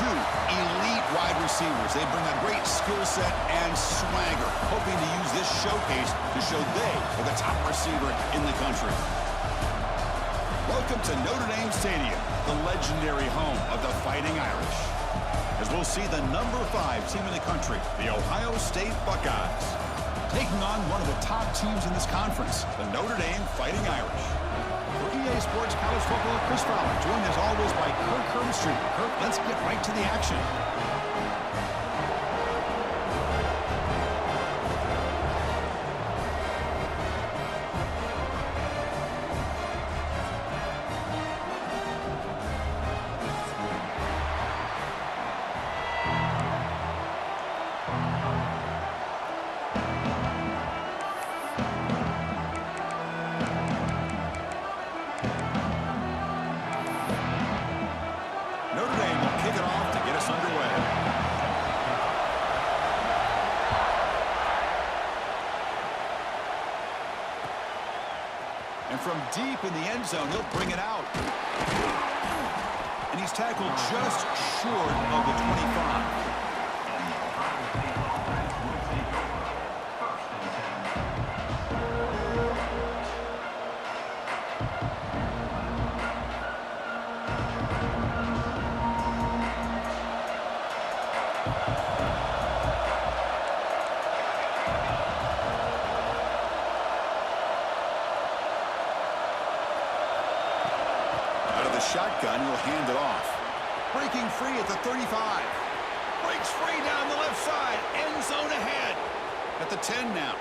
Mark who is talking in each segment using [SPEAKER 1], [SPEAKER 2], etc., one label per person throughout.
[SPEAKER 1] two elite wide receivers. They bring a great skill set and swagger, hoping to use this showcase to show they are the top receiver in the country. Welcome to Notre Dame Stadium, the legendary home of the Fighting Irish, as we'll see the number 5 team in the country, the Ohio State Buckeyes, taking on one of the top teams in this conference, the Notre Dame Fighting Irish. For EA Sports College Football, Chris Fowler, joined as always by Kirk Herbstreit. Kirk, let's get right to the action. From deep in the end zone, he'll bring it out. And he's tackled just short of the 25. Shotgun, he'll hand it off. Breaking free at the 35. Breaks free down the left side. End zone ahead. At the 10 now.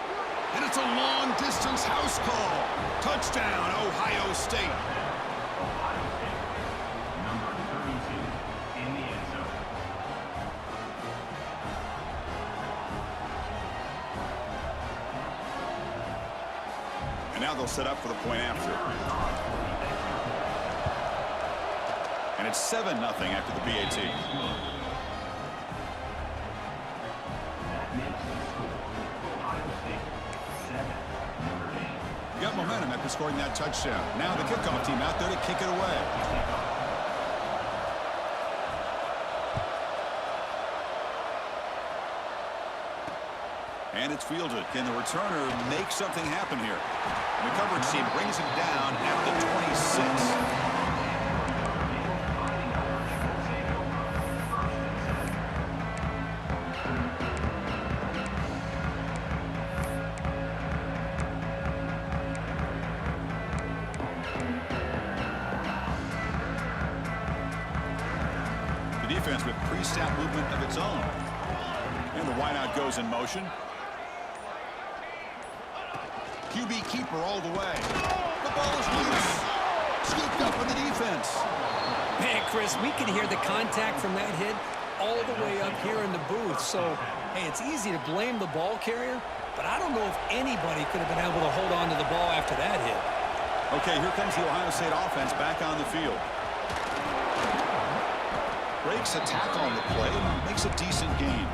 [SPEAKER 1] And it's a long-distance house call. Touchdown, Ohio State.
[SPEAKER 2] Number 32 in the end zone.
[SPEAKER 1] And now they'll set up for the point after. And it's 7-0 after the BAT. You got momentum after scoring that touchdown. Now the kickoff team out there to kick it away. And it's fielded. Can the returner make something happen here? And the coverage team brings him down at the 26. Defense with pre-snap movement of its own. And the wideout goes in motion. QB keeper all the way. The ball is loose. Scooped up with the defense.
[SPEAKER 3] Man, Chris, we can hear the contact from that hit all the way up here in the booth. So, hey, it's easy to blame the ball carrier, but I don't know if anybody could have been able to hold on to the ball after that hit.
[SPEAKER 1] Okay, here comes the Ohio State offense back on the field. Breaks a tackle on the play and makes a decent gain.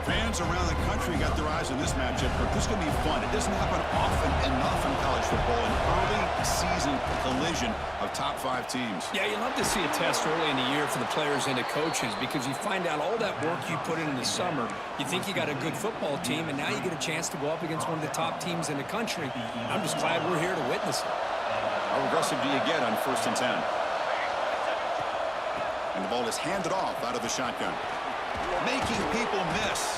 [SPEAKER 1] Fans around the country got their eyes on this matchup, but this is going to be fun. It doesn't happen often enough in college football, an early season collision of top 5 teams.
[SPEAKER 3] Yeah, you love to see a test early in the year for the players and the coaches because you find out all that work you put in the summer. You think you got a good football team, and now you get a chance to go up against one of the top teams in the country. I'm just glad we're here to witness it.
[SPEAKER 1] How aggressive do you get on 1st and 10? And the ball is handed off out of the shotgun. Making people miss.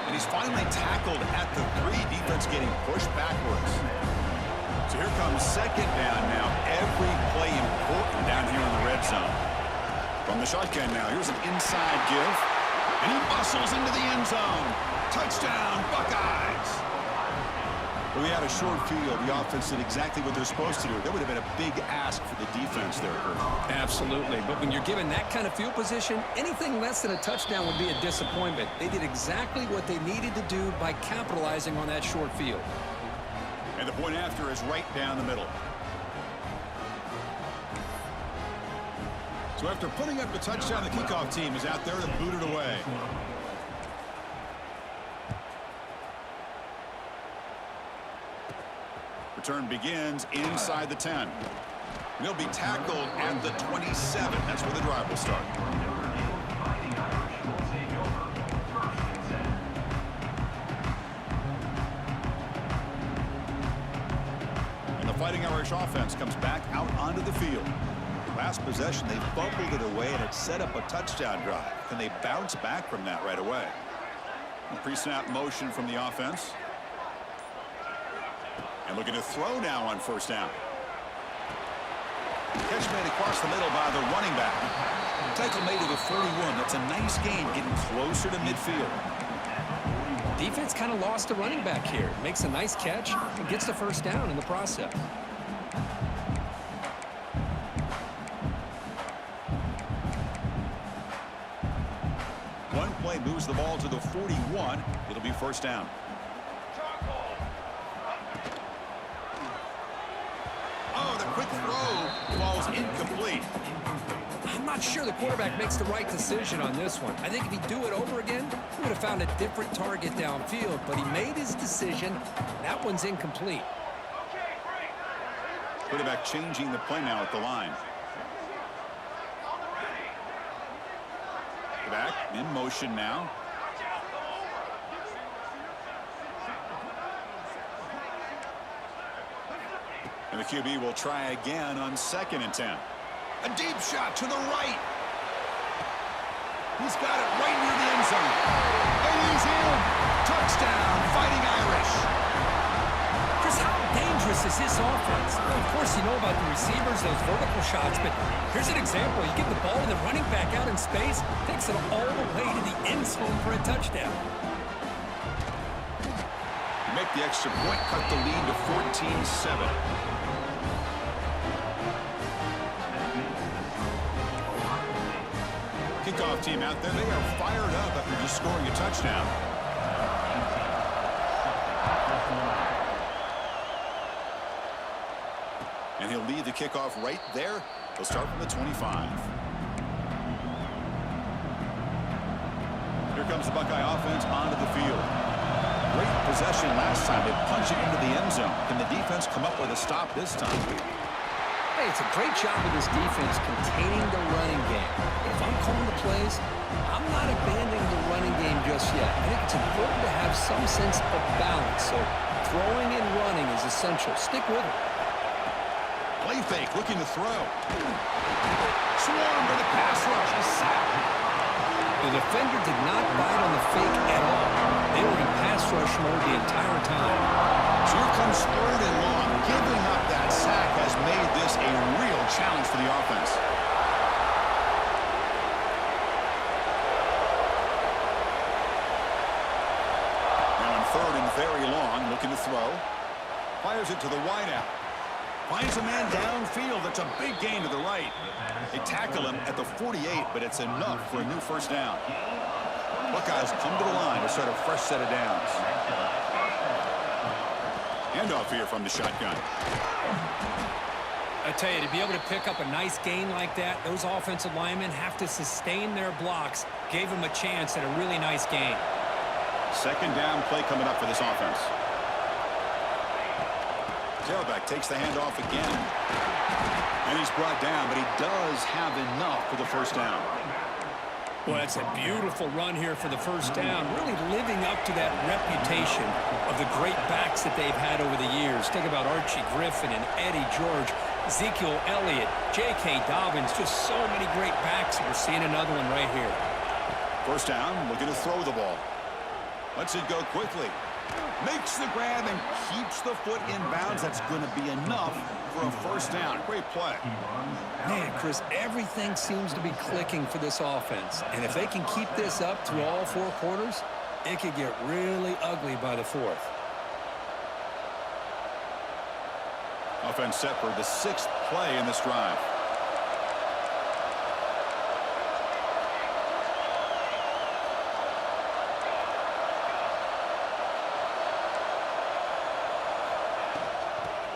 [SPEAKER 1] And he's finally tackled at the 3. Defense getting pushed backwards. So here comes 2nd down now. Every play important down here in the red zone. From the shotgun now, here's an inside give. And he muscles into the end zone. Touchdown, Buckeyes. Well, we had a short field. The offense did exactly what they're supposed to do. That would have been a big ask for the defense there, Kurt.
[SPEAKER 3] Absolutely. But when you're given that kind of field position, anything less than a touchdown would be a disappointment. They did exactly what they needed to do by capitalizing on that short field.
[SPEAKER 1] And the point after is right down the middle. So after putting up the touchdown, the kickoff team is out there to boot it away. Return begins inside the 10. He'll be tackled at the 27. That's where the drive will start. Irish offense comes back out onto the field. Last possession, they fumbled it away, and it set up a touchdown drive. Can they bounce back from that right away? Pre-snap motion from the offense. And looking to throw now on first down. Catch made across the middle by the running back. Tackle made to the 41. That's a nice gain, getting closer to midfield.
[SPEAKER 3] Defense kind of lost the running back here. Makes a nice catch and gets the first down in the process.
[SPEAKER 1] One play moves the ball to the 41. It'll be first down. Oh, the quick throw falls incomplete.
[SPEAKER 3] I'm not sure the quarterback makes the right decision on this one. I think if he'd do it over again, he would have found a different target downfield, but he made his decision. That one's incomplete.
[SPEAKER 1] Quarterback changing the play now at the line. Back in motion now. And the QB will try again on 2nd and 10. A deep shot to the right. He's got it right near the end zone. And he's in. Touchdown, Fighting Irish.
[SPEAKER 3] Chris, how dangerous is this offense? Well, of course, you know about the receivers, those vertical shots, but here's an example. You get the ball to the running back out in space, takes it all the way to the end zone for a touchdown.
[SPEAKER 1] Make the extra point, cut the lead to 14-7. Kickoff team out there. They are fired up after just scoring a touchdown. And he'll lead the kickoff right there. He'll start from the 25. Here comes the Buckeye offense onto the field. Great possession last time. They punch it into the end zone. Can the defense come up with a stop this time?
[SPEAKER 3] Hey, it's a great job of this defense containing the running game. But if I'm calling the plays, I'm not abandoning the running game just yet. I think it's important to have some sense of balance. So throwing and running is essential. Stick with it.
[SPEAKER 1] Play fake, looking to throw. Swarm by the pass rush. A sack.
[SPEAKER 3] The defender did not bite on the fake at all. They were in pass rush mode the entire time.
[SPEAKER 1] So here comes 3rd and long. Giving up that sack has made this a real challenge for the offense. Now on 3rd and very long, looking to throw. Fires it to the wideout. Finds a man downfield. That's a big gain to the right. They tackle him at the 48, but it's enough for a new first down. Buckeyes come to the line to start a fresh set of downs. Handoff here from the shotgun.
[SPEAKER 3] I tell you, to be able to pick up a nice gain like that, those offensive linemen have to sustain their blocks. Gave them a chance at a really nice gain.
[SPEAKER 1] 2nd down play coming up for this offense. Tailback takes the handoff again. And he's brought down, but he does have enough for the first down.
[SPEAKER 3] Well, it's a beautiful run here for the first down, really living up to that reputation of the great backs that they've had over the years. Think about Archie Griffin and Eddie George, Ezekiel Elliott, J.K. Dobbins, just so many great backs. We're seeing another one right here.
[SPEAKER 1] First down, looking to throw the ball. Lets it go quickly. Makes the grab and keeps the foot in bounds. That's going to be enough for a first down. Great play.
[SPEAKER 3] Man, Chris, everything seems to be clicking for this offense. And if they can keep this up through all 4 quarters, it could get really ugly by the 4th.
[SPEAKER 1] Offense set for the 6th play in this drive.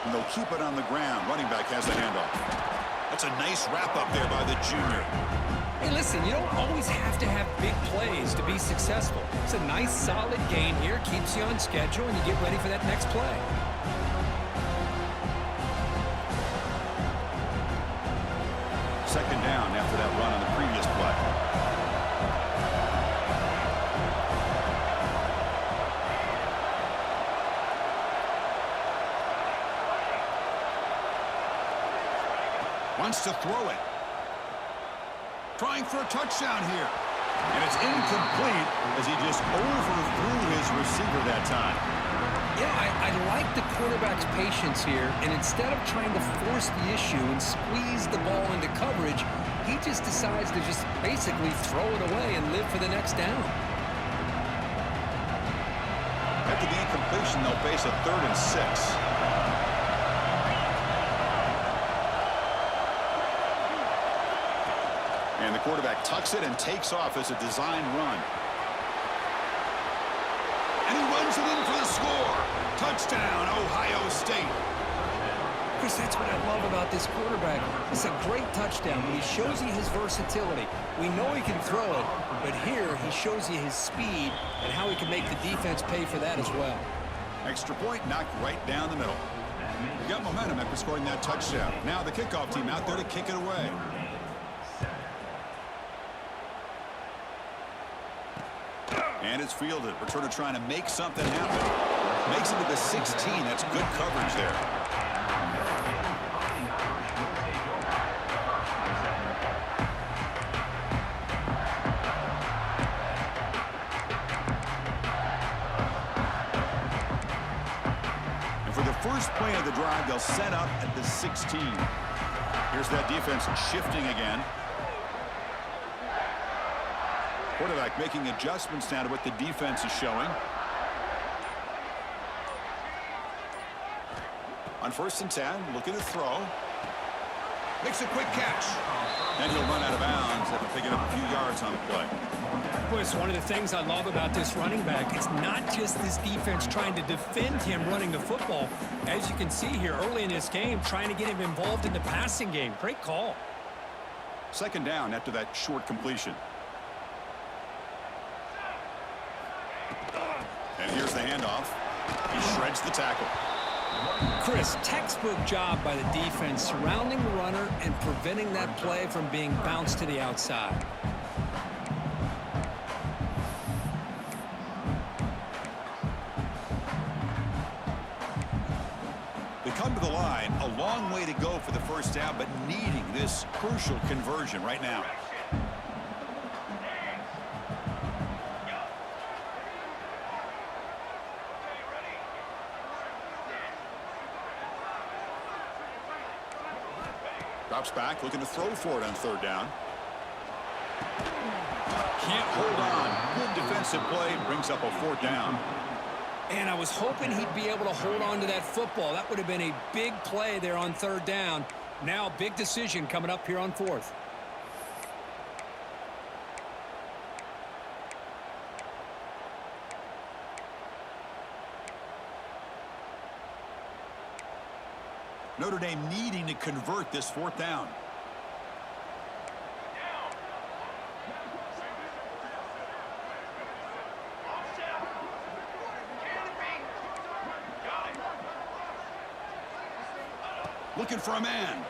[SPEAKER 1] And they'll keep it on the ground. Running back has the handoff. That's a nice wrap up there by the junior.
[SPEAKER 3] Hey, listen, you don't always have to have big plays to be successful. It's a nice, solid gain here. Keeps you on schedule, and you get ready for that next play.
[SPEAKER 1] Second down after that run on the previous play. Wants to throw it. Trying for a touchdown here. And it's incomplete as he just overthrew his receiver that time.
[SPEAKER 3] Yeah, I like the quarterback's patience here, and instead of trying to force the issue and squeeze the ball into coverage, he just decides to just basically throw it away and live for the next down.
[SPEAKER 1] After the incompletion, they'll face a 3rd and 6. And the quarterback tucks it and takes off as a design run. And he runs it in for the score. Touchdown, Ohio State.
[SPEAKER 3] Chris, that's what I love about this quarterback. It's a great touchdown, but he shows you his versatility. We know he can throw it, but here he shows you his speed and how he can make the defense pay for that as well.
[SPEAKER 1] Extra point knocked right down the middle. We got momentum after scoring that touchdown. Now the kickoff team out there to kick it away. And it's fielded. Returner trying to make something happen. Makes it to the 16. That's good coverage there. And for the first play of the drive, they'll set up at the 16. Here's that defense shifting again. Quarterback making adjustments now to what the defense is showing. On 1st and 10, looking to throw. Makes a quick catch. And he'll run out of bounds after picking up a few yards on the play.
[SPEAKER 3] Boy, it's one of the things I love about this running back. It's not just this defense trying to defend him running the football. As you can see here early in this game, trying to get him involved in the passing game. Great call.
[SPEAKER 1] 2nd down after that short completion. And here's the handoff. He shreds the tackle.
[SPEAKER 3] Chris, textbook job by the defense surrounding the runner and preventing that play from being bounced to the outside.
[SPEAKER 1] They come to the line, a long way to go for the 1st down, but needing this crucial conversion right now. Drops back, looking to throw for it on 3rd down. Can't hold on. Good defensive play, brings up a 4th down.
[SPEAKER 3] And I was hoping he'd be able to hold on to that football. That would have been a big play there on 3rd down. Now, big decision coming up here on 4th.
[SPEAKER 1] Notre Dame needing to convert this 4th down. Looking for a man.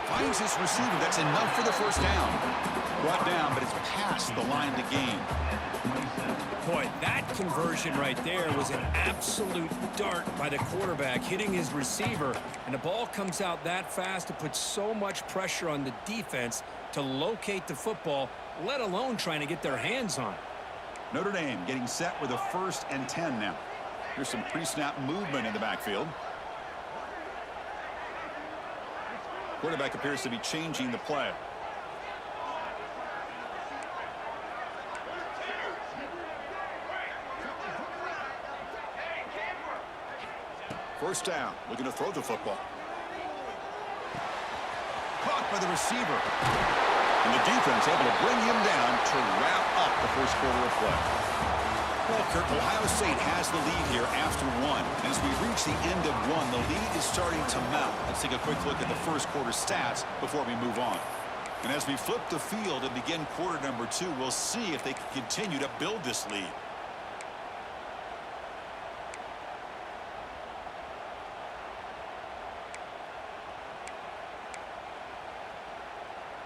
[SPEAKER 1] Finds his receiver. That's enough for the 1st down. Brought down, but it's past the line to gain.
[SPEAKER 3] Boy, that conversion right there was an absolute dart by the quarterback, hitting his receiver, and the ball comes out that fast to put so much pressure on the defense to locate the football, let alone trying to get their hands on it.
[SPEAKER 1] Notre Dame getting set with a 1st and 10 now. There's some pre-snap movement in the backfield. Quarterback appears to be changing the play. First down, looking to throw the football. Caught by the receiver. And the defense able to bring him down to wrap up the 1st quarter of play. Well, Kirk, Ohio State has the lead here after 1. As we reach the end of 1, the lead is starting to mount. Let's take a quick look at the 1st quarter stats before we move on. And as we flip the field and begin quarter number 2, we'll see if they can continue to build this lead.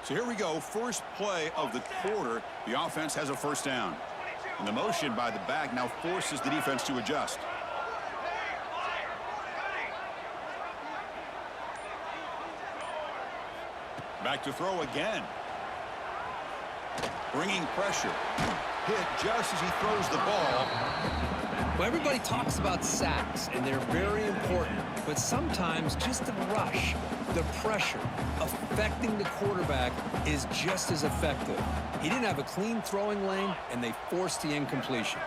[SPEAKER 1] So here we go, first play of the quarter. The offense has a 1st down. And the motion by the back now forces the defense to adjust. Back to throw again. Bringing pressure. Hit just as he throws the ball.
[SPEAKER 3] Well, everybody talks about sacks, and they're very important. But sometimes just the rush, the pressure, affecting the quarterback is just as effective. He didn't have a clean throwing lane, and they forced the incompletion.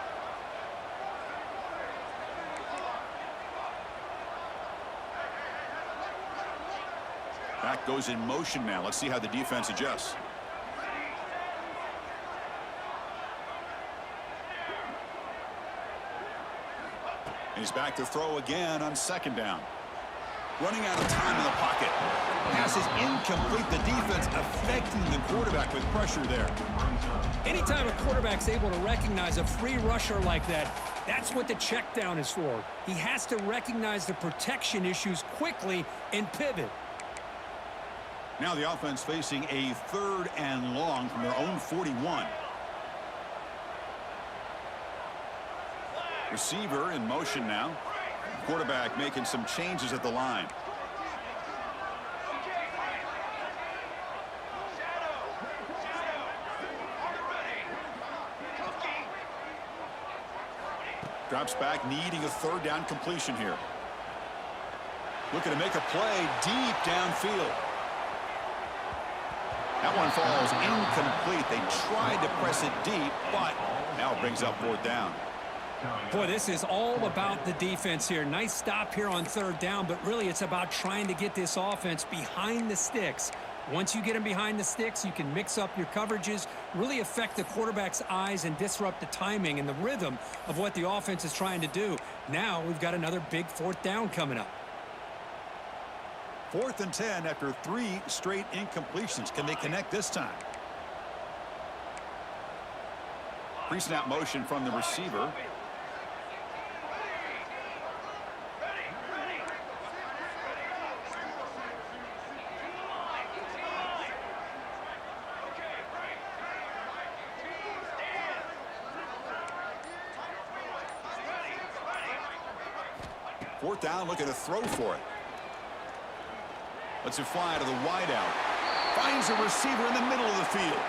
[SPEAKER 1] Back goes in motion now. Let's see how the defense adjusts. He's back to throw again on second down. Running out of time in the pocket. Pass is incomplete. The defense affecting the quarterback with pressure there.
[SPEAKER 3] Anytime a quarterback's able to recognize a free rusher like that, that's what the check down is for. He has to recognize the protection issues quickly and pivot.
[SPEAKER 1] Now the offense facing a 3rd and long from their own 41. Receiver in motion now. Quarterback making some changes at the line. Drops back, needing a 3rd down completion here. Looking to make a play deep downfield. That one falls incomplete. They tried to press it deep, but now it brings up 4th down.
[SPEAKER 3] Boy, this is all about the defense here. Nice stop here on 3rd down, but really it's about trying to get this offense behind the sticks. Once you get them behind the sticks, you can mix up your coverages, really affect the quarterback's eyes and disrupt the timing and the rhythm of what the offense is trying to do. Now we've got another big 4th down coming up.
[SPEAKER 1] 4th and 10 after 3 straight incompletions. Can they connect this time? Pre-snap motion from the receiver. Fourth down, looking to throw for it. Lets it fly to the wideout. Finds a receiver in the middle of the field.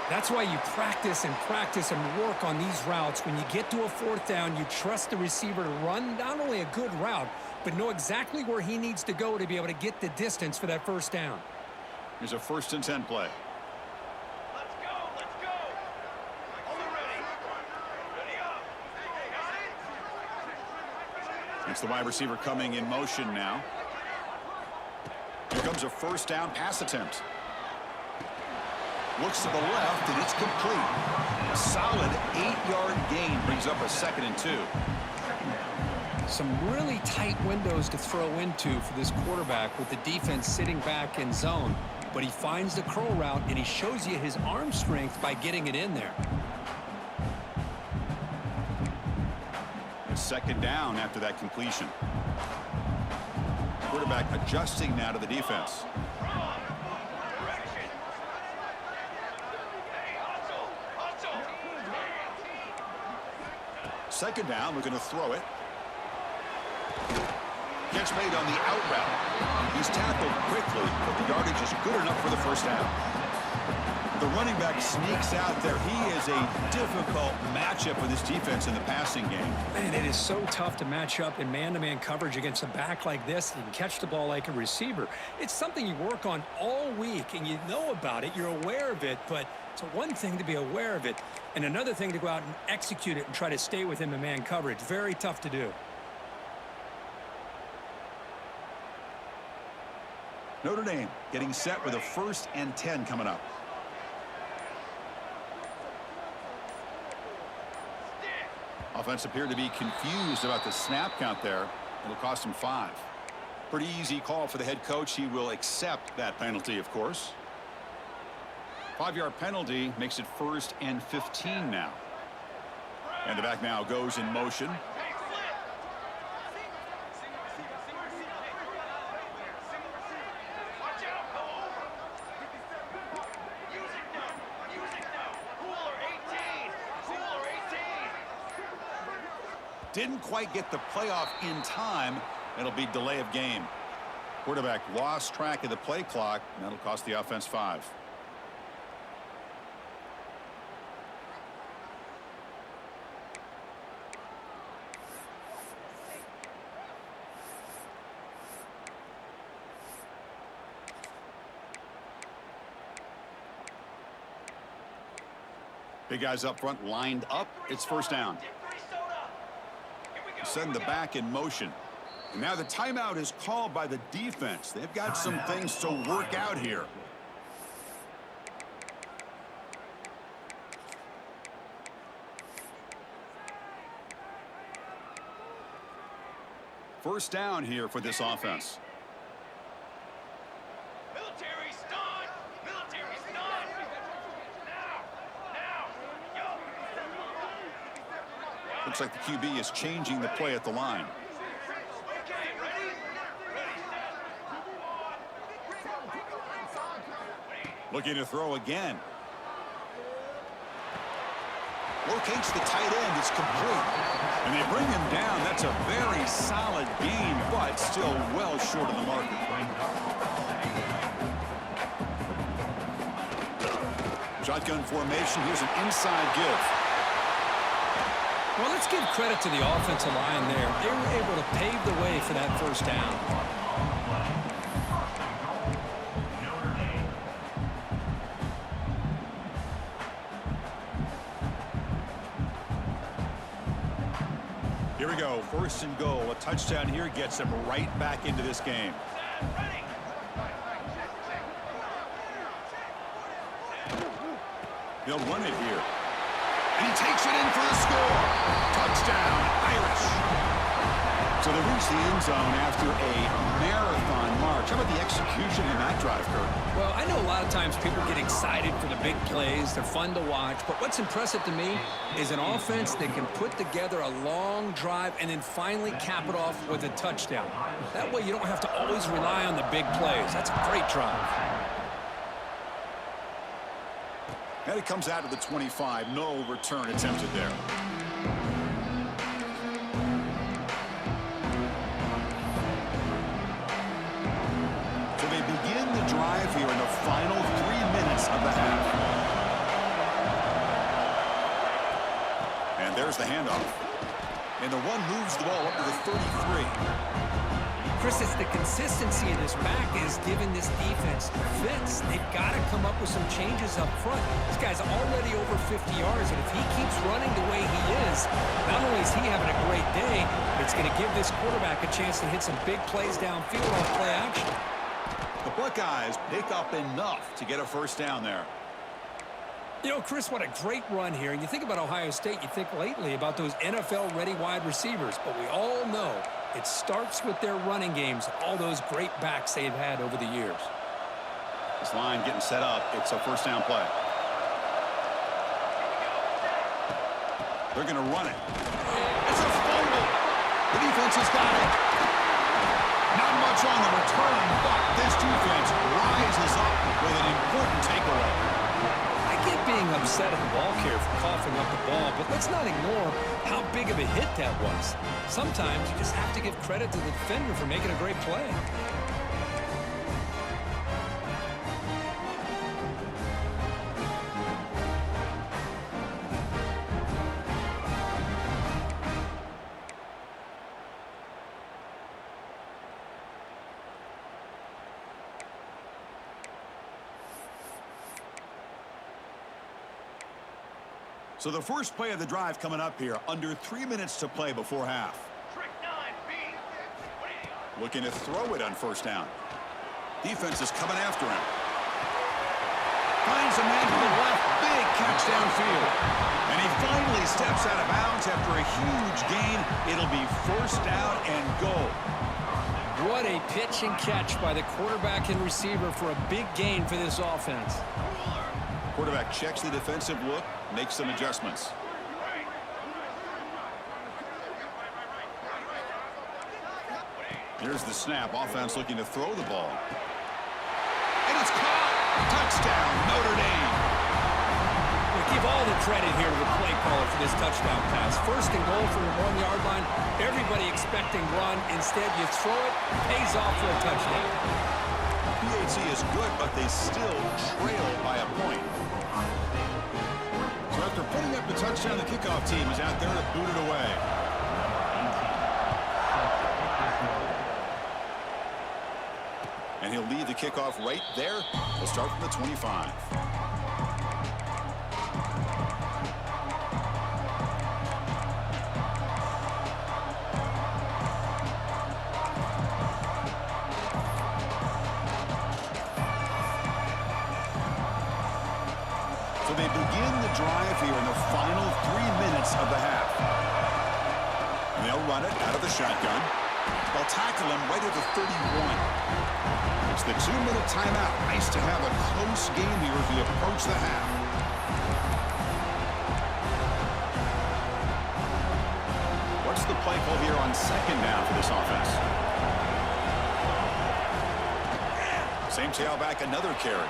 [SPEAKER 3] That's why you practice and work on these routes. When you get to a 4th down, you trust the receiver to run not only a good route, but know exactly where he needs to go to be able to get the distance for that 1st down.
[SPEAKER 1] Here's a 1st and 10 play.
[SPEAKER 2] Let's go. All ready. Ready up.
[SPEAKER 1] It's the wide receiver coming in motion now. Here comes a 1st down pass attempt. Looks to the left, and it's complete. A solid 8-yard gain brings up a 2nd and 2.
[SPEAKER 3] Some really tight windows to throw into for this quarterback with the defense sitting back in zone. But he finds the curl route, and he shows you his arm strength by getting it in there.
[SPEAKER 1] A 2nd down after that completion. Quarterback adjusting now to the defense. Second down, looking to throw it. Catch made on the out route. He's tackled quickly, but the yardage is good enough for the 1st down. The running back sneaks out there. He is a difficult matchup for this defense in the passing game.
[SPEAKER 3] Man, it is so tough to match up in man-to-man coverage against a back like this that can catch the ball like a receiver. It's something you work on all week, and you know about it. You're aware of it, but it's one thing to be aware of it, and another thing to go out and execute it and try to stay with him in man coverage. Very tough to do.
[SPEAKER 1] Notre Dame getting set with a 1st and 10 coming up. Offense appeared to be confused about the snap count there. It'll cost him 5. Pretty easy call for the head coach. He will accept that penalty, of course. 5-yard penalty makes it 1st and 15 now. And the back now goes in motion. Didn't quite get the playoff in time. It'll be delay of game. Quarterback lost track of the play clock. That'll cost the offense 5. Big guys up front lined up. It's first down. Send the back in motion. And now the timeout is called by the defense. They've got some things to work out here. First down here for this offense.
[SPEAKER 2] Military stun! Military stun! Now! Yo!
[SPEAKER 1] Looks like the QB is changing the play at the line.
[SPEAKER 2] Okay, ready?
[SPEAKER 1] Looking to throw again. Locates the tight end. It's complete. And they bring him down. That's a very solid gain, but still well short of the marker. Shotgun formation. Here's an inside give.
[SPEAKER 3] Well, let's give credit to the offensive line there. They were able to pave the way for that first down.
[SPEAKER 1] Here we go. First and goal. A touchdown here gets them right back into this game. They'll run it here. And he takes it in for the score. Touchdown, Irish. So they reach the end zone after a marathon march. How about the execution in that drive, Kurt?
[SPEAKER 3] Well, I know a lot of times people get excited for the big plays. They're fun to watch. But what's impressive to me is an offense that can put together a long drive and then finally cap it off with a touchdown. That way you don't have to always rely on the big plays. That's a great drive.
[SPEAKER 1] And it comes out of the 25. No return attempted there. So they begin the drive here in the final 3 minutes of the half. And there's the handoff. And the one moves the ball up to the 33.
[SPEAKER 3] Chris, it's the consistency of this back is giving this defense fits. They've got to come up with some changes up front. This guy's already over 50 yards, and if he keeps running the way he is, not only is he having a great day, it's going to give this quarterback a chance to hit some big plays downfield on play action.
[SPEAKER 1] The Buckeyes pick up enough to get a first down there.
[SPEAKER 3] You know, Chris, what a great run here. And you think about Ohio State, you think lately about those NFL-ready wide receivers. But we all know it starts with their running games, all those great backs they've had over the years.
[SPEAKER 1] This line getting set up. It's a first down play. They're going to run it. It's a fumble. The defense has got it. Not much on the return, but this defense rises up with an important takeaway.
[SPEAKER 3] I get being upset at the ball carrier for coughing up the ball, but let's not ignore how big of a hit that was. Sometimes you just have to give credit to the defender for making a great play.
[SPEAKER 1] So the first play of the drive coming up here, under 3 minutes to play before half.
[SPEAKER 2] Trick 9B.
[SPEAKER 1] Looking to throw it on first down. Defense is coming after him. Finds a man to the left. Big catch downfield. And he finally steps out of bounds after a huge gain. It'll be first down and goal.
[SPEAKER 3] What a pitch and catch by the quarterback and receiver for a big gain for this offense.
[SPEAKER 1] Quarterback checks the defensive look, makes some adjustments. Here's the snap. Offense looking to throw the ball. And it's caught. Touchdown, Notre Dame.
[SPEAKER 3] We give all the of credit here to the play caller for this touchdown pass. First and goal from the 1-yard line. Everybody expecting run. Instead, you throw it, pays off for a touchdown.
[SPEAKER 1] PAT is good, but they still trail by a point. So after putting up the touchdown, the kickoff team is out there to boot it away. And he'll lead the kickoff right there. We'll start from the 25. So they begin the drive here in the final 3 minutes of the half. And they'll run it out of the shotgun. They'll tackle him right at the 31. It's the 2-minute timeout. Nice to have a close game here as we approach the half. What's the play call here on second down for this offense? Same tailback, another carry.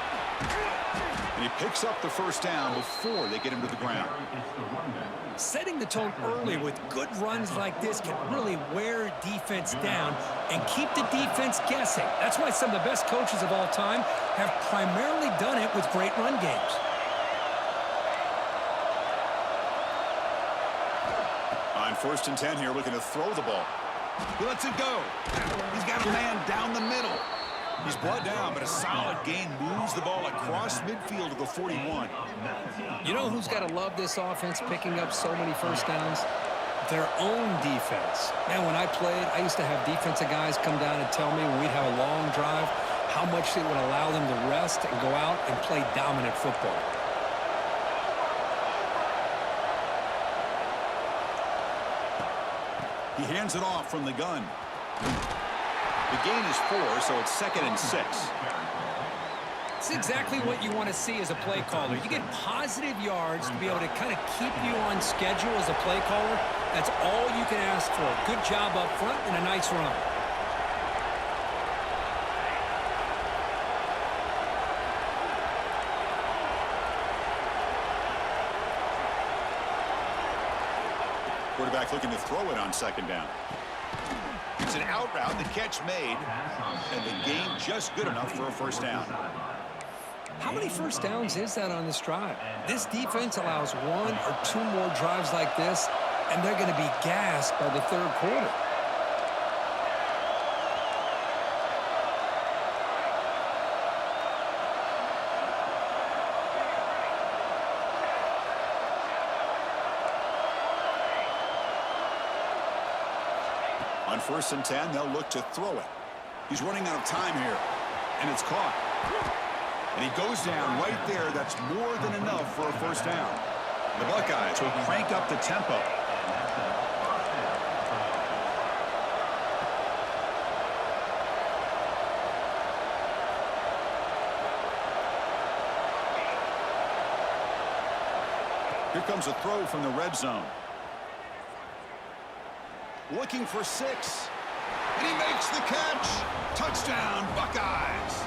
[SPEAKER 1] And he picks up the first down before they get him to the ground.
[SPEAKER 3] Setting the tone early with good runs like this can really wear defense down and keep the defense guessing. That's why some of the best coaches of all time have primarily done it with great run games.
[SPEAKER 1] On 1st and 10 here, looking to throw the ball. He lets it go. He's got a man down the middle. He's brought down, but a solid gain moves the ball across midfield to the 41.
[SPEAKER 3] You know who's got to love this offense picking up so many first downs? Their own defense. Man, when I played, I used to have defensive guys come down and tell me when we'd have a long drive how much it would allow them to rest and go out and play dominant football.
[SPEAKER 1] He hands it off from the gun. The gain is 4, so it's 2nd and 6.
[SPEAKER 3] It's exactly what you want to see as a play caller. You get positive yards to be able to kind of keep you on schedule as a play caller. That's all you can ask for. Good job up front and a nice run.
[SPEAKER 1] Quarterback looking to throw it on second down. It's an out route, the catch made, and the gain just good enough for a first down.
[SPEAKER 3] How many first downs is that on this drive? This defense allows 1 or 2 more drives like this, and they're going to be gassed by the 3rd quarter.
[SPEAKER 1] On 1st and 10, they'll look to throw it. He's running out of time here, and it's caught. And he goes down right there. That's more than enough for a first down. The Buckeyes will crank up the tempo. Here comes a throw from the red zone. Looking for 6. And he makes the catch. Touchdown, Buckeyes.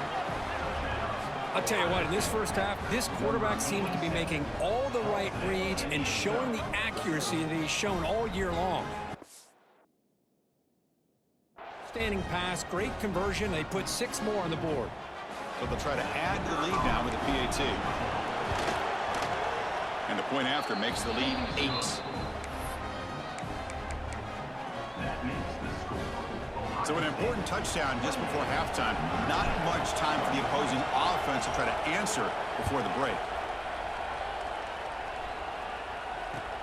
[SPEAKER 3] I'll tell you what, in this first half, this quarterback seems to be making all the right reads and showing the accuracy that he's shown all year long. Standing pass, great conversion. They put 6 more on the board.
[SPEAKER 1] So they'll try to add to the lead now with the PAT. And the point after makes the lead 8. So an important touchdown just before halftime. Not much time for the opposing offense to try to answer before the break.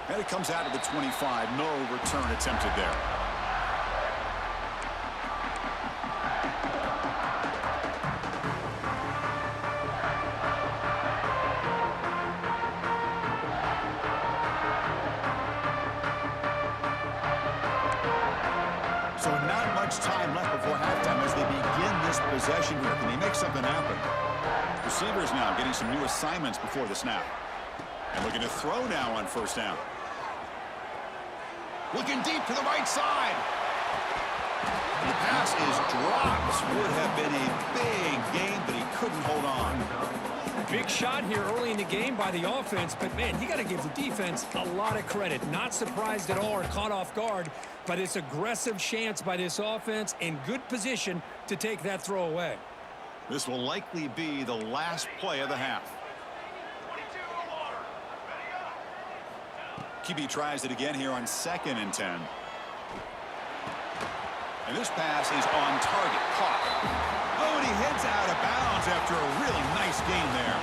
[SPEAKER 1] And it comes out of the 25. No return attempted there. So not much time left before halftime as they begin this possession here. Can he make something happen? Receivers now getting some new assignments before the snap. And looking to throw now on first down. Looking deep to the right side. The pass is dropped. Would have been a big gain, but he couldn't hold on.
[SPEAKER 3] Big shot here early in the game by the offense, but, man, you got to give the defense a lot of credit. Not surprised at all or caught off guard by this aggressive chance by this offense in good position to take that throw away.
[SPEAKER 1] This will likely be the last play of the half.
[SPEAKER 2] 22 to water.
[SPEAKER 1] QB tries it again here on 2nd and 10. And this pass is on target. Caught. Oh, and he heads out of bounds after a really nice game there.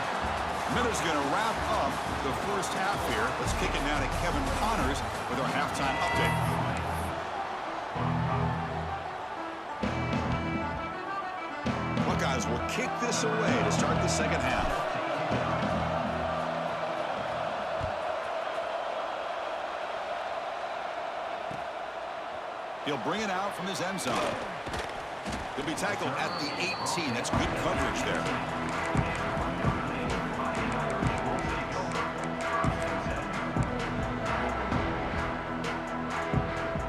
[SPEAKER 1] Miller's going to wrap up the first half here. Let's kick it now to Kevin Connors with our halftime update. Buckeyes will kick this away to start the second half. He'll bring it out from his end zone. He'll be tackled at the 18. That's good coverage there.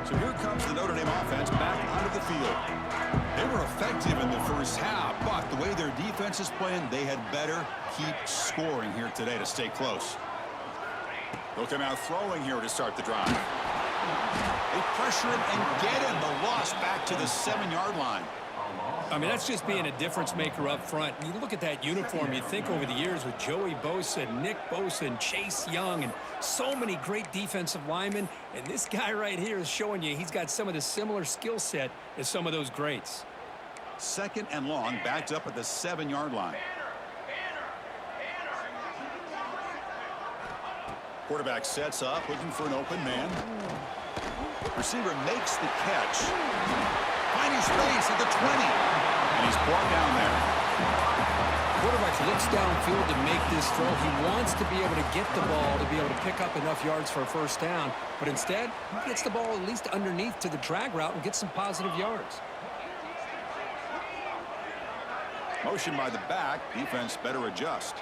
[SPEAKER 1] So here comes the Notre Dame offense back onto the field. They were effective in the first half, but the way their defense is playing, they had better keep scoring here today to stay close. They'll come out throwing here to start the drive. They pressure him and get him. The loss back to the 7-yard line.
[SPEAKER 3] I mean, that's just being a difference maker up front. You look at that uniform, you think over the years with Joey Bosa, Nick Bosa, and Chase Young, and so many great defensive linemen. And this guy right here is showing you he's got some of the similar skill set as some of those greats.
[SPEAKER 1] 2nd and long, backed up at the 7-yard line. Quarterback sets up, looking for an open man. Receiver makes the catch. Finding space at the 20. And he's brought down there.
[SPEAKER 3] Quarterback looks downfield to make this throw. He wants to be able to get the ball to be able to pick up enough yards for a first down. But instead, he gets the ball at least underneath to the drag route and gets some positive yards.
[SPEAKER 1] Motion by the back. Defense better adjust.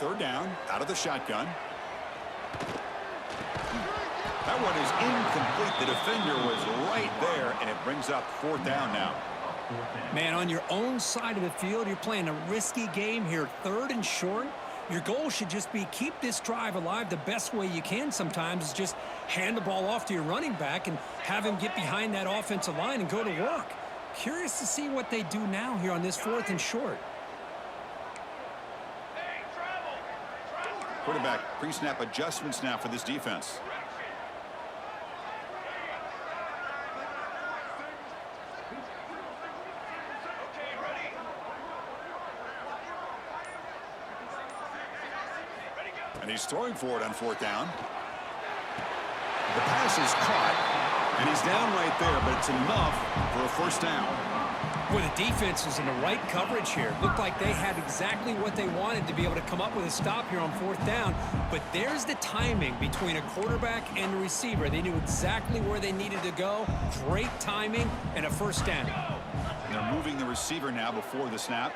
[SPEAKER 1] 3rd down, out of the shotgun. That one is incomplete. The defender was right there, and it brings up 4th down now.
[SPEAKER 3] Man, on your own side of the field, you're playing a risky game here. 3rd and short. Your goal should just be keep this drive alive the best way you can sometimes is just hand the ball off to your running back and have him get behind that offensive line and go to work. Curious to see what they do now here on this 4th and short.
[SPEAKER 1] Quarterback pre-snap adjustments now for this defense. And he's throwing for it on 4th down. The pass is caught, and he's down right there, but it's enough for a first down.
[SPEAKER 3] Boy, the defense was in the right coverage here. Looked like they had exactly what they wanted to be able to come up with a stop here on 4th down. But there's the timing between a quarterback and a receiver. They knew exactly where they needed to go. Great timing and a first down.
[SPEAKER 1] They're moving the receiver now before the snap.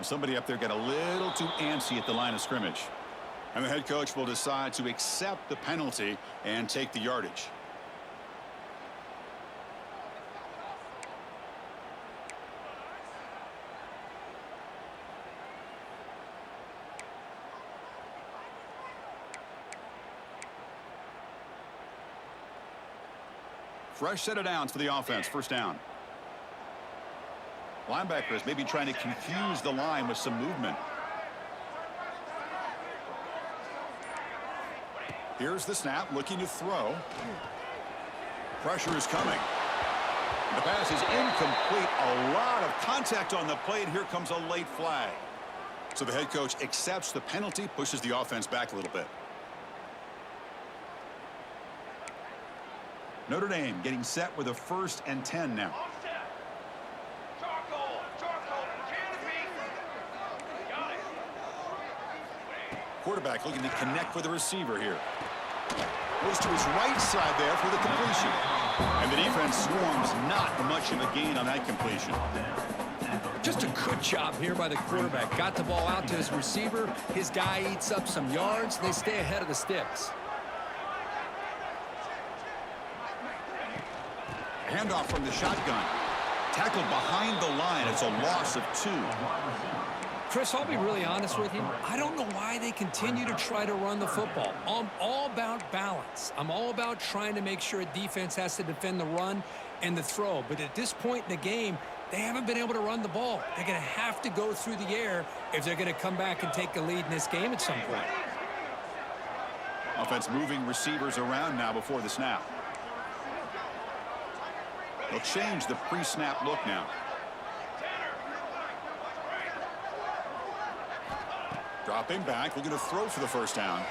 [SPEAKER 1] Somebody up there got a little too antsy at the line of scrimmage. And the head coach will decide to accept the penalty and take the yardage. Fresh set of downs for the offense. First down. Linebackers maybe trying to confuse the line with some movement. Here's the snap, looking to throw. Pressure is coming. The pass is incomplete. A lot of contact on the play, and here comes a late flag. So the head coach accepts the penalty, pushes the offense back a little bit. Notre Dame getting set with a 1st and 10 now. Quarterback looking to connect with the receiver here. Goes to his right side there for the completion. And the defense swarms not much of a gain on that completion.
[SPEAKER 3] Just a good job here by the quarterback. Got the ball out to his receiver. His guy eats up some yards. They stay ahead of the sticks.
[SPEAKER 1] Handoff from the shotgun. Tackled behind the line. It's a loss of 2.
[SPEAKER 3] Chris, I'll be really honest with you. I don't know why they continue to try to run the football. I'm all about balance. I'm all about trying to make sure a defense has to defend the run and the throw. But at this point in the game, they haven't been able to run the ball. They're going to have to go through the air if they're going to come back and take the lead in this game at some point.
[SPEAKER 1] Offense moving receivers around now before the snap. They'll change the pre-snap look now. Dropping back, looking to throw for the first down.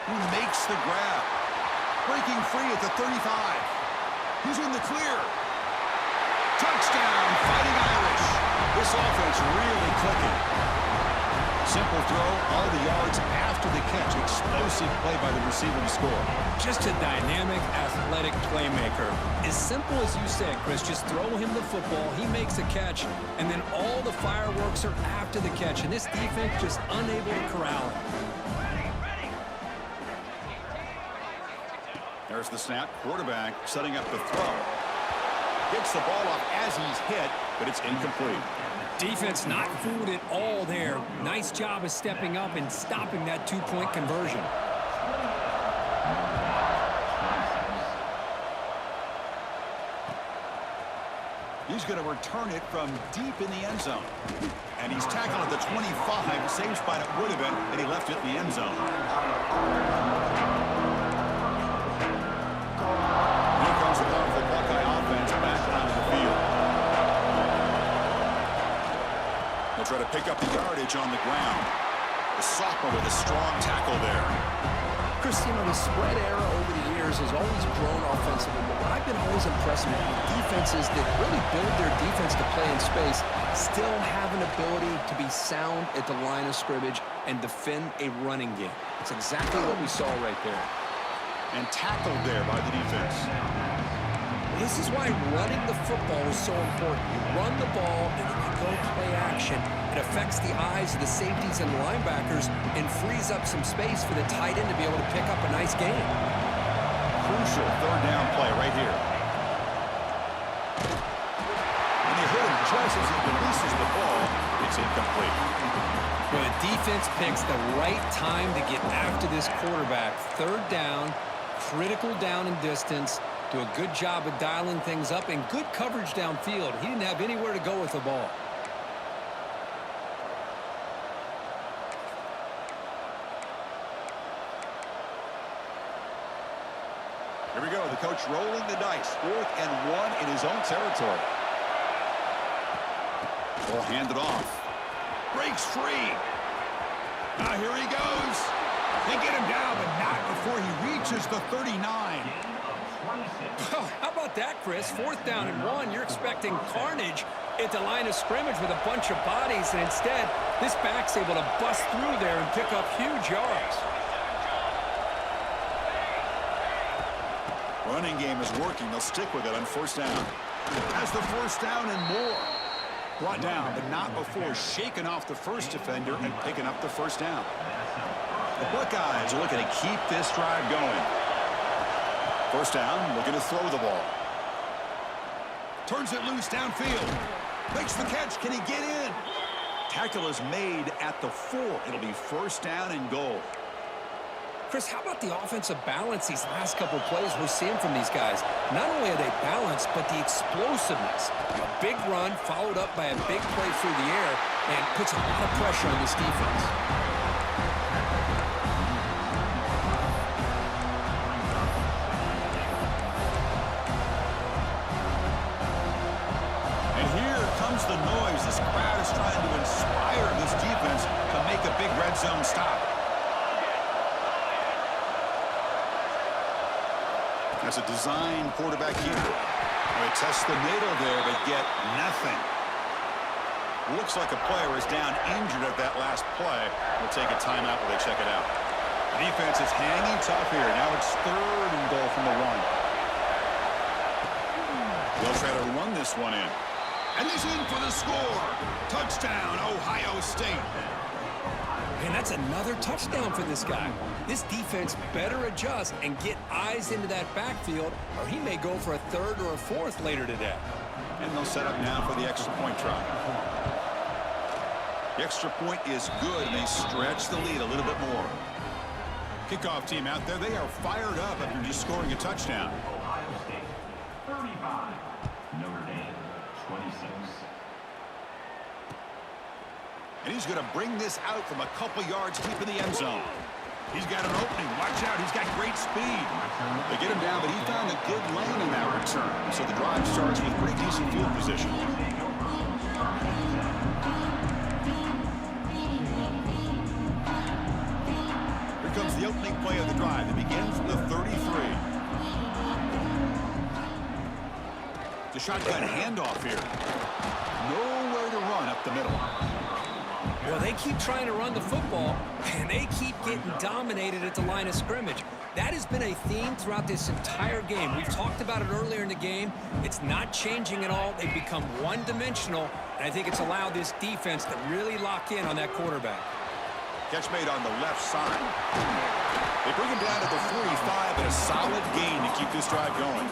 [SPEAKER 1] Who makes the grab? Breaking free at the 35. He's in the clear. Touchdown, Fighting Irish. This offense really clicking. Simple throw, all the yards after the catch. Explosive play by the receiver to score.
[SPEAKER 3] Just a dynamic, athletic playmaker. As simple as you said, Chris, just throw him the football, he makes a catch, and then all the fireworks are after the catch. And this defense just unable to corral him.
[SPEAKER 1] There's the snap. Quarterback setting up the throw. Gets the ball off as he's hit, but it's incomplete.
[SPEAKER 3] Defense not fooled at all there. Nice job of stepping up and stopping that two-point conversion.
[SPEAKER 1] He's going to return it from deep in the end zone. And he's tackled at the 25. Same spot it would have been, and he left it in the end zone. Here comes the powerful Buckeye offense back onto the field. They'll try to pick up the yardage on the ground. The sophomore with a strong tackle there.
[SPEAKER 4] Chris, you know, the spread era over the years has always grown offensively, but what I've been always impressed with defenses that really build their defense to play in space still have an ability to be sound at the line of scrimmage and defend a running game. It's exactly what we saw right there.
[SPEAKER 1] And tackled there by the defense.
[SPEAKER 3] This is why running the football is so important. You run the ball and then you go play action. It affects the eyes of the safeties and linebackers and frees up some space for the tight end to be able to pick up a nice gain.
[SPEAKER 1] Crucial third down play right here. And they hit him just as he releases the ball. It's incomplete.
[SPEAKER 3] But the defense picks the right time to get after this quarterback. Third down, critical down and distance. Do a good job of dialing things up and good coverage downfield. He didn't have anywhere to go with the ball.
[SPEAKER 1] Here we go. The coach rolling the dice. 4th and 1 in his own territory. Ball handed off. Breaks free. Now here he goes. They get him down, but not before he reaches the 39.
[SPEAKER 3] Oh, how about that, Chris? 4th down and 1. You're expecting carnage at the line of scrimmage with a bunch of bodies, and instead, this back's able to bust through there and pick up huge yards.
[SPEAKER 1] Running game is working. They'll stick with it on 1st down. Has the 1st down and more. Brought down, but not before shaking off the first defender and picking up the 1st down. The Buckeyes are looking to keep this drive going. 1st down, looking to throw the ball. Turns it loose downfield. Makes the catch. Can he get in? Tackle is made at the 4. It'll be 1st down and goal.
[SPEAKER 3] Chris, how about the offensive balance these last couple plays we're seeing from these guys? Not only are they balanced, but the explosiveness. A big run followed up by a big play through the air and puts a lot of pressure on this defense.
[SPEAKER 1] And here comes the noise. This crowd is trying to inspire this defense to make a big red zone stop. That's a design quarterback keeper. They test the middle there, but get nothing. Looks like a player is down injured at that last play. We'll take a timeout while they check it out. The defense is hanging tough here. Now it's 3rd and goal from the 1. They'll try to run this one in. And he's in for the score. Touchdown, Ohio State.
[SPEAKER 3] And that's another touchdown for this guy. This defense better adjust and get eyes into that backfield, or he may go for a third or a fourth later today.
[SPEAKER 1] And they'll set up now for the extra point try. The extra point is good, and they stretch the lead a little bit more. Kickoff team out there, they are fired up after just scoring a touchdown.
[SPEAKER 5] Ohio State 35, Notre Dame 26.
[SPEAKER 1] And he's going to bring this out from a couple yards deep in the end zone. He's got an opening. Watch out. He's got great speed. They get him down, but he found a good lane in that return. So the drive starts with pretty decent field position. Here comes the opening play of the drive. They begin from the 33. The shotgun handoff here. Nowhere to run up the middle.
[SPEAKER 3] Well, they keep trying to run the football, and they keep getting dominated at the line of scrimmage. That has been a theme throughout this entire game. We've talked about it earlier in the game. It's not changing at all. They've become one-dimensional, and I think it's allowed this defense to really lock in on that quarterback.
[SPEAKER 1] Catch made on the left side. They bring him down to the 45, and a solid gain to keep this drive going.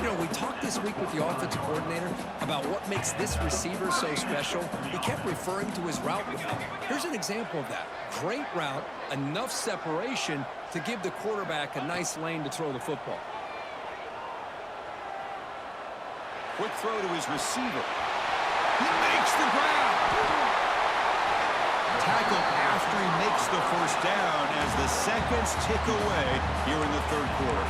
[SPEAKER 3] You know, we talked this week with the offensive coordinator about what makes this receiver so special. He kept referring to his route movement. Here's an example of that. Great route, enough separation to give the quarterback a nice lane to throw the football.
[SPEAKER 1] Quick throw to his receiver. He makes the grab. Tackle after he makes the first down as the seconds tick away here in the third quarter.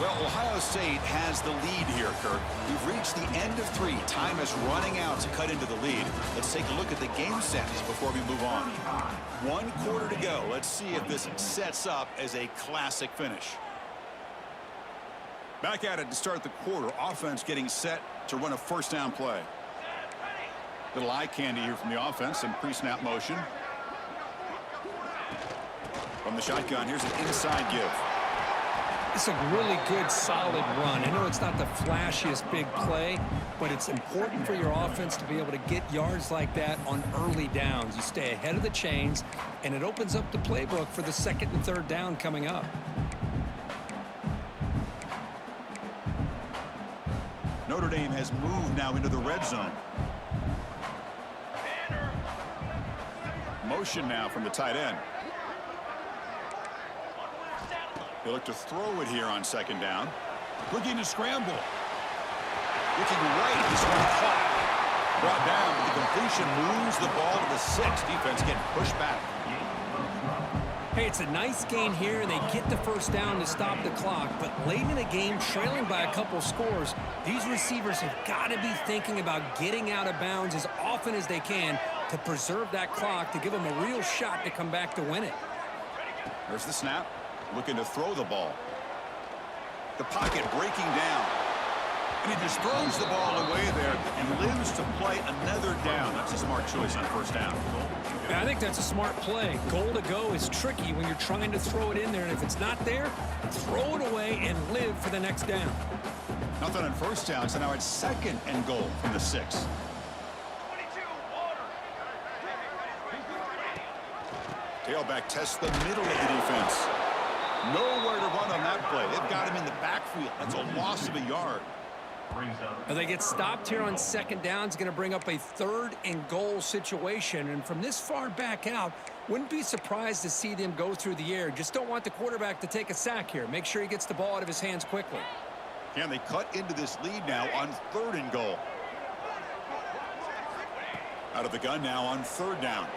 [SPEAKER 1] Well, Ohio State has the lead here, Kirk. We've reached the end of 3. Time is running out to cut into the lead. Let's take a look at the game sets before we move on. 1 quarter to go. Let's see if this sets up as a classic finish. Back at it to start the quarter. Offense getting set to run a first down play. Little eye candy here from the offense and pre-snap motion. From the shotgun, here's an inside give.
[SPEAKER 3] It's a really good, solid run. I know it's not the flashiest big play, but it's important for your offense to be able to get yards like that on early downs. You stay ahead of the chains, and it opens up the playbook for the second and third down coming up.
[SPEAKER 1] Notre Dame has moved now into the red zone. Motion now from the tight end. They look to throw it here on second down. Looking to scramble. Looking right. This one caught. Brought down, but the completion moves the ball to the 6. Defense getting pushed back.
[SPEAKER 3] Hey, it's a nice gain here, and they get the first down to stop the clock. But late in the game, trailing by a couple scores, these receivers have got to be thinking about getting out of bounds as often as they can to preserve that clock, to give them a real shot to come back to win it.
[SPEAKER 1] There's the snap. Looking to throw the ball. The pocket breaking down. And he just throws the ball away there and lives to play another down. That's a smart choice on first down.
[SPEAKER 3] Yeah, I think that's a smart play. Goal to go is tricky when you're trying to throw it in there, and if it's not there, throw it away and live for the next down.
[SPEAKER 1] Nothing on first down, so now it's second and goal from the 6. Tailback tests the middle of the defense. Nowhere to run on that play. They've got him in the backfield. That's a loss of a yard.
[SPEAKER 3] Now they get stopped here on second down. It's going to bring up a third and goal situation. And from this far back out, wouldn't be surprised to see them go through the air. Just don't want the quarterback to take a sack here. Make sure he gets the ball out of his hands quickly.
[SPEAKER 1] Can they cut into this lead now on third and goal? Out of the gun now on third down.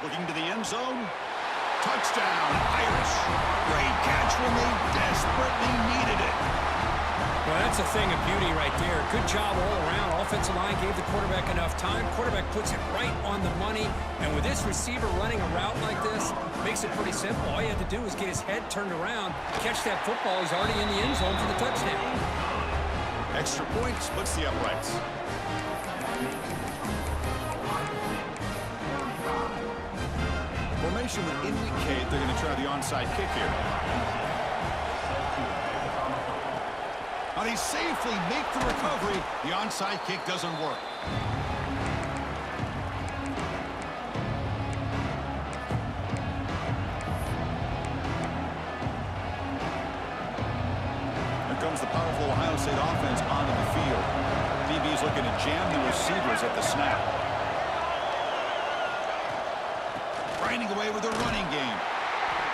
[SPEAKER 1] Looking to the end zone. Touchdown, Irish. Great catch when they desperately needed it.
[SPEAKER 3] Well, that's a thing of beauty right there. Good job all around. Offensive line gave the quarterback enough time. Quarterback puts it right on the money. And with this receiver running a route like this, makes it pretty simple. All you have to do is get his head turned around, catch that football. He's already in the end zone for the touchdown.
[SPEAKER 1] Extra point splits the uprights. Formation would indicate they're going to try the onside kick here. Now they safely make the recovery. The onside kick doesn't work. Here comes the powerful Ohio State offense onto the field. DB's looking to jam the receivers at the snap. Grinding away with a running game.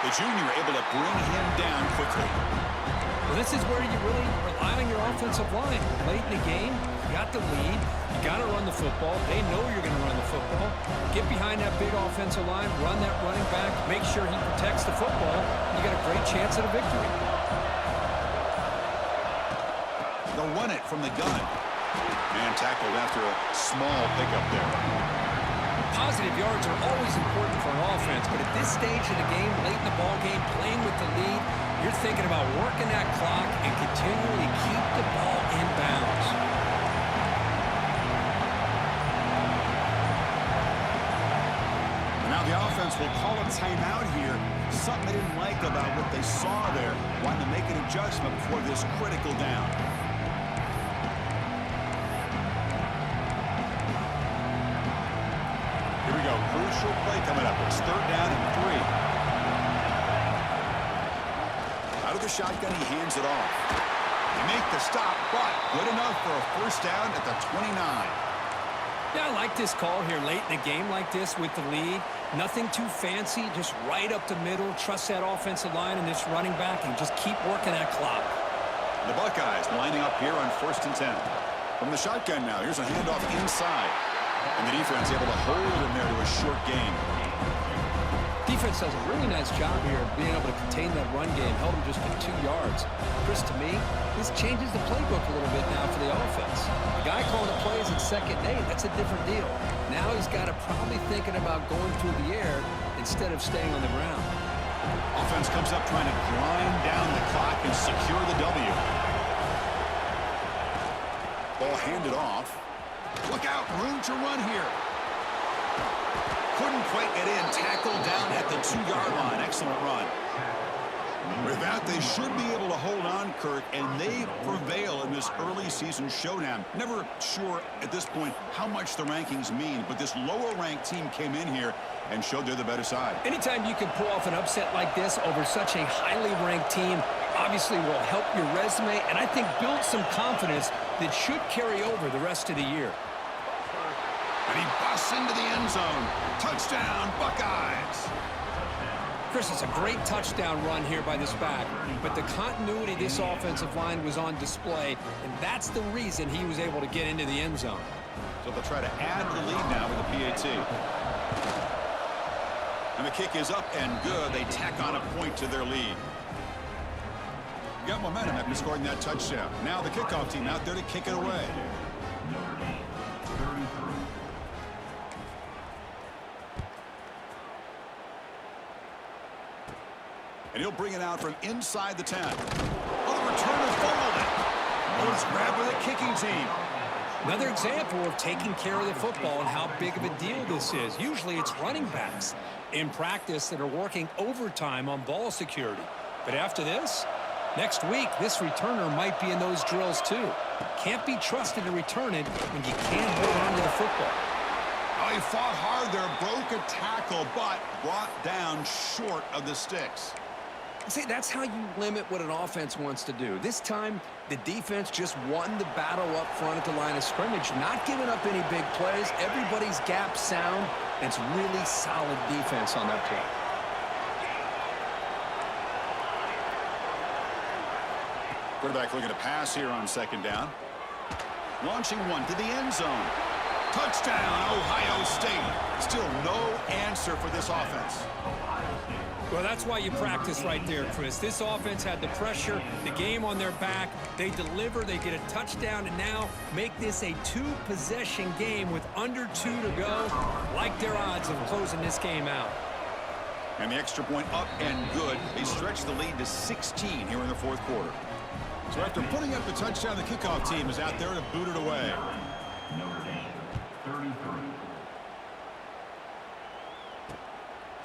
[SPEAKER 1] The junior able to bring him down quickly.
[SPEAKER 3] Well, this is where you really rely on your offensive line. Late in the game, you got the lead. You got to run the football. They know you're going to run the football. Get behind that big offensive line, run that running back, make sure he protects the football. You got a great chance at a victory.
[SPEAKER 1] They'll run it from the gun. And tackled after a small pickup there.
[SPEAKER 3] Positive yards are always important for an offense, but at this stage of the game, late in the ball game, playing with the lead, you're thinking about working that clock and continuing to keep the ball in bounds.
[SPEAKER 1] Now the offense will call a timeout here. Something they didn't like about what they saw there. Wanting to make an adjustment before this critical down. Here we go. Crucial play coming up. It's 3rd down and 3. Out of the shotgun, he hands it off. They make the stop, but good enough for a 1st down at the 29.
[SPEAKER 3] Yeah, I like this call here late in a game like this with the lead. Nothing too fancy, just right up the middle. Trust that offensive line and this running back and just keep working that clock.
[SPEAKER 1] The Buckeyes lining up here on 1st and 10. From the shotgun now, here's a handoff inside. And the defense able to hold him there to a short gain.
[SPEAKER 3] Defense does a really nice job here of being able to contain that run game, held him just at 2 yards. Chris, to me, this changes the playbook a little bit now for the offense. The guy calling the plays at 2nd and 8, that's a different deal. Now he's got to probably thinking about going through the air instead of staying on the ground.
[SPEAKER 1] Offense comes up trying to grind down the clock and secure the W. Ball handed off. Look out, room to run here. Couldn't quite get in, tackled down at the 2-yard line. Excellent run. With that, they should be able to hold on, Kirk, and they prevail in this early season showdown. Never sure at this point how much the rankings mean, but this lower-ranked team came in here and showed they're the better side.
[SPEAKER 3] Anytime you can pull off an upset like this over such a highly ranked team, obviously will help your resume, and I think build some confidence that should carry over the rest of the year.
[SPEAKER 1] And he busts into the end zone. Touchdown, Buckeyes.
[SPEAKER 3] Chris, it's a great touchdown run here by this back, but the continuity of this offensive line was on display, and that's the reason he was able to get into the end zone.
[SPEAKER 1] So they'll try to add the lead now with the PAT. And the kick is up and good. They tack on a point to their lead. Got momentum after scoring that touchdown. Now the kickoff team out there to kick it away. And he'll bring it out from inside the 10. Oh, the returner fumbled it. Oh, it's grabbed by the kicking team.
[SPEAKER 3] Another example of taking care of the football and how big of a deal this is. Usually it's running backs in practice that are working overtime on ball security. But after this, next week, this returner might be in those drills too. Can't be trusted to return it when you can't hold on to the football.
[SPEAKER 1] Oh, he fought hard there, broke a tackle, but brought down short of the sticks.
[SPEAKER 4] See, that's how you limit what an offense wants to do. This time, the defense just won the battle up front at the line of scrimmage, not giving up any big plays. Everybody's gap sound. It's really solid defense on that play.
[SPEAKER 1] Quarterback looking to pass here on 2nd down. Launching one to the end zone. Touchdown, Ohio State. Still no answer for this offense.
[SPEAKER 3] Well, that's why you practice right there, Chris. This offense had the pressure, the game on their back. They deliver, they get a touchdown, and now make this a 2-possession game with under 2 to go. Like their odds of closing this game out.
[SPEAKER 1] And the extra point up and good. They stretch the lead to 16 here in the 4th quarter. So after putting up the touchdown, the kickoff team is out there to boot it away.
[SPEAKER 5] Notre Dame, 33.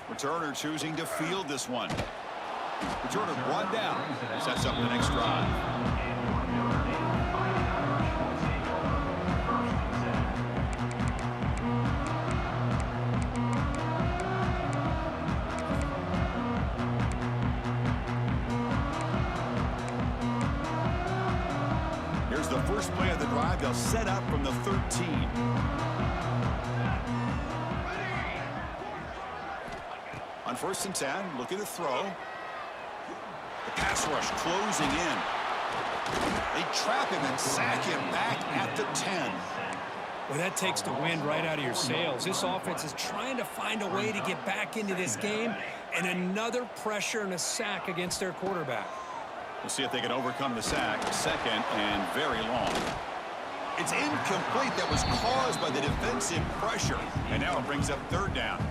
[SPEAKER 1] Returner choosing to field this one. Returner one down. Sets up the next drive. Here's the first play of the drive. They'll set up from the 13. On 1st and 10, looking to throw. The pass rush closing in. They trap him and sack him back at the 10.
[SPEAKER 3] Well, that takes the wind right out of your sails. This offense is trying to find a way to get back into this game, and another pressure and a sack against their quarterback.
[SPEAKER 1] We'll see if they can overcome the sack. 2nd and very long. It's incomplete. That was caused by the defensive pressure. And now it brings up 3rd down.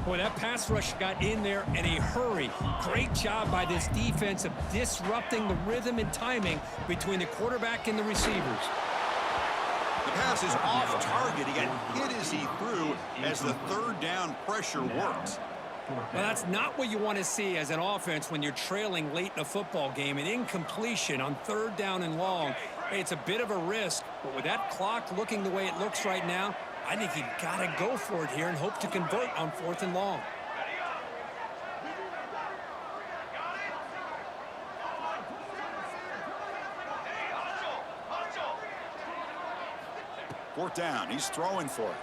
[SPEAKER 3] Boy, that pass rush got in there in a hurry. Great job by this defense of disrupting the rhythm and timing between the quarterback and the receivers.
[SPEAKER 1] The pass is off target. He got hit as he threw as the 3rd down pressure worked.
[SPEAKER 3] Well, that's not what you want to see as an offense when you're trailing late in a football game. An incompletion on 3rd down and long. Hey, it's a bit of a risk, but with that clock looking the way it looks right now, I think you've got to go for it here and hope to convert on 4th and long.
[SPEAKER 1] Fourth down. He's throwing for it.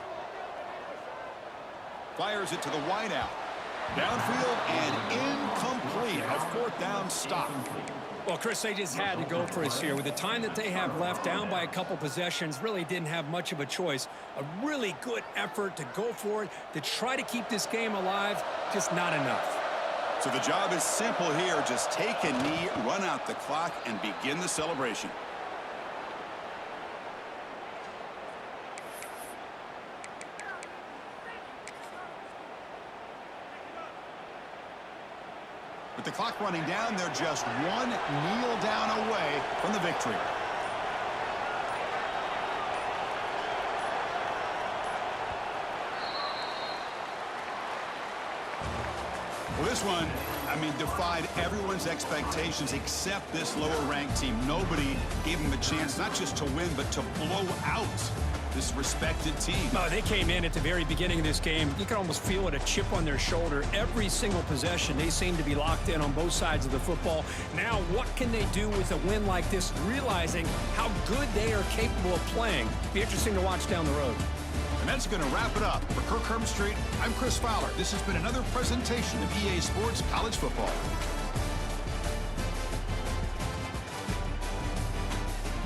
[SPEAKER 1] Fires it to the wideout. Downfield and incomplete. A 4th down stop.
[SPEAKER 3] Well, Chris, they just had to go for us here. With the time that they have left, down by a couple possessions, really didn't have much of a choice. A really good effort to go for it, to try to keep this game alive, just not enough.
[SPEAKER 1] So the job is simple here. Just take a knee, run out the clock, and begin the celebration. With the clock running down, they're just one kneel down away from the victory. Well, this one, I mean, defied everyone's expectations except this lower-ranked team. Nobody gave them a chance not just to win, but to blow out this respected team.
[SPEAKER 3] Oh, they came in at the very beginning of this game. You can almost feel it, a chip on their shoulder. Every single possession, they seem to be locked in on both sides of the football. Now, what can they do with a win like this, realizing how good they are capable of playing? Be interesting to watch down the road.
[SPEAKER 1] And that's going to wrap it up. For Kirk Street, I'm Chris Fowler. This has been another presentation of EA Sports College Football.